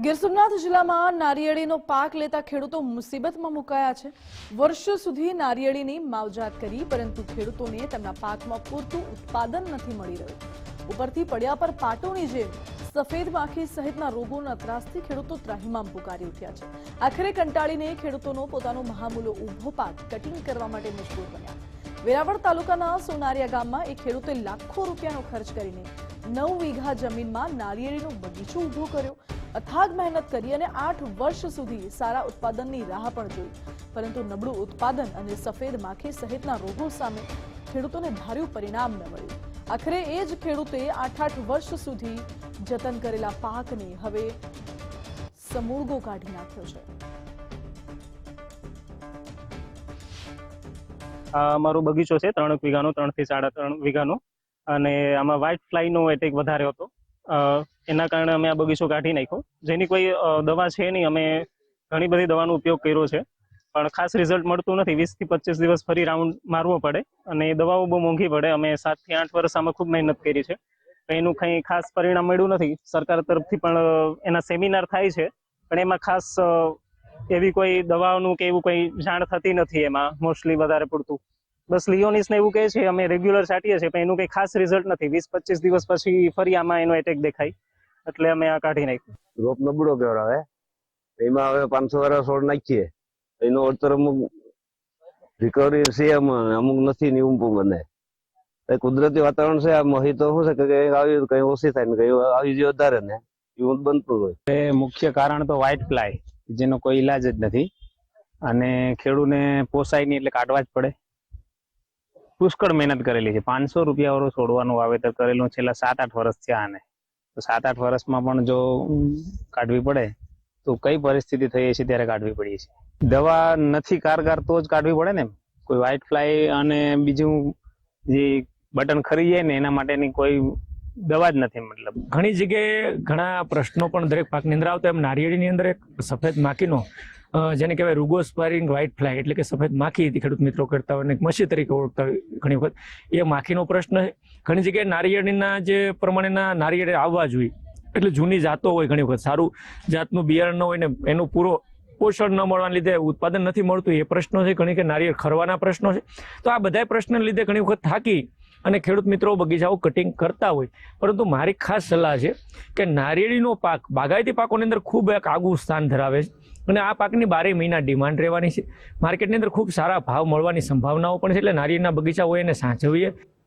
ગીર સોમનાથ જિલ્લામાં નારિયેળીનો પાક લેતા ખેડૂતો મુસીબતમાં મુકાયા છે। વર્ષો સુધી નારિયેળીની માવજાત કરી, પરંતુ ખેડૂતોને તેમના પાકમાં પૂરતું ઉત્પાદન નથી મળી રહ્યું। ઉપરથી પડ્યા પર પાટોની જેમ સફેદ માખી સહિતના રોગોના ત્રાસથી ખેડૂતો ત્રાહિમામ પુકારી ઉઠ્યા છે। આખરે કંટાળીને ખેડૂતોનો પોતાનો મહામૂલો ઊભો પાક કટિંગ કરવા માટે મજબૂર બન્યા। વેરાવળ તાલુકાના સોનારિયા ગામમાં એક ખેડૂતે લાખો રૂપિયાનો ખર્ચ કરીને 9 વીઘા જમીનમાં નારિયેળીનો બગીચો ઊભો કર્યો। અથાગ મહેનત કરી અને 8 વર્ષ સુધી સારા ઉત્પાદનની રાહ પણ જોઈ, પરંતુ નબળું ઉત્પાદન અને સફેદ માખી સહિતના રોગો સામે ખેડૂતોને ધાર્યું પરિણામ ન મળ્યું। આખરે એ જ ખેડૂતે 8 વર્ષ સુધી જતન કરેલા પાકને હવે સમૂળગો કાઢી નાખ્યો છે। અમારો બગીચો છે 3 વીઘાનો, 3 થી 3.5 વીઘાનો, અને આમાં વ્હાઇટ ફ્લાયનો એટેક વધારે હતો। એના કારણે અમે આ બગીચો કાઢી નાખ્યો। જેની કોઈ દવા છે નહીં, અમે ઘણી બધી દવાનો ઉપયોગ કર્યો છે, પણ ખાસ રિઝલ્ટ મળતું નથી। 20 થી 25 દિવસ ફરી રાઉન્ડ મારવો પડે, અને એ દવાઓ બહુ મોંઘી પડે। અમે 7 થી 8 વર્ષ આમાં ખૂબ મહેનત કરી છે, એનું કંઈ ખાસ પરિણામ મળ્યું નથી। સરકાર તરફથી પણ એના સેમિનાર થાય છે, પણ એમાં ખાસ એવી કોઈ દવાઓનું કે એવું કોઈ જાણ થતી નથી એમાં, મોસ્ટલી વધારે પડતું બસ લિયોનિસ ને એવું કહે છે, અમે રેગ્યુલર છાંટીએ છીએ, પણ એનું કંઈ ખાસ રિઝલ્ટ નથી। 20-25 દિવસ પછી ફરી આમાં એનો એટેક દેખાય, એટલે અમે આ કાઢી નાખ્યું। રોપ નબળો કહેવાય, એમાં હવે 500 વાળા છોડ નાખીએ, એનો વળતર અમુક રિકવરી છે, અમુક નથી ને ઊંપું બને। કુદરતી વાતાવરણ છે, આ મહી તો શું છે કે કઈ આવી કઈ ઓછી થાય ને કઈ આવી જે વધારે ને એવું બનતું હોય। મુખ્ય કારણ તો વ્હાઇટ ફ્લાય, જેનો કોઈ ઈલાજ જ નથી, અને ખેડૂતને પોસાય નહીં એટલે કાઢવા જ પડે। પુષ્કળ મહેનત કરેલી છે। 500 રૂપિયા વાળું છોડવાનું વાવેતર કરેલું છેલ્લા 7-8 વર્ષ થયા, આને તો 7-8 વર્ષમાં પણ જો કાઢવી પડે તો કઈ પરિસ્થિતિ થઈ છે ત્યારે કાઢવી પડી છે। દવા નથી કારગર તો જ કાઢવી પડે ને। કોઈ વ્હાઇટ ફ્લાય અને બીજું જે બટન ખરી જાય ને એના માટેની કોઈ દવા જ નથી। મતલબ ઘણી જગ્યાએ ઘણા પ્રશ્નો પણ દરેક પાકની અંદર આવતા, એમ નારિયેળીની અંદર એક સફેદ માખીનો જેને કહેવાય રૂગોસ્પાયરિંગ વ્હાઇટ ફ્લાય, એટલે કે સફેદ માખી ખેડૂત મિત્રો કરતા હોય અને મચ્છી તરીકે ઓળખતા હોય ઘણી વખત, એ માખીનો પ્રશ્ન છે। ઘણી જગ્યાએ નારિયેળીના જે પ્રમાણેના નારિયેળ આવવા જોઈએ, એટલે જૂની જાતો હોય, ઘણી વખત સારું જાતનું બિયારણ ન હોય ને એનું પૂરો પોષણ ન મળવાને લીધે ઉત્પાદન નથી મળતું, એ પ્રશ્નો છે। ઘણી કે નારિયેળ ખરવાના પ્રશ્નો છે। તો આ બધા પ્રશ્નને લીધે ઘણી વખત થાકી અને ખેડૂત મિત્રો બગીચાઓ કટિંગ કરતા હોય, પરંતુ મારી ખાસ સલાહ છે કે નારિયેળીનો પાક બાગાયતી પાકોની અંદર ખૂબ એક આગવું સ્થાન ધરાવે છે, અને આ પાકની 12 મહિના ડિમાન્ડ રહેવાની છે। માર્કેટની અંદર ખૂબ સારા ભાવ મળવાની સંભાવનાઓ પણ છે, એટલે નારિયેળના બગીચા હોય એને સાચવીએ।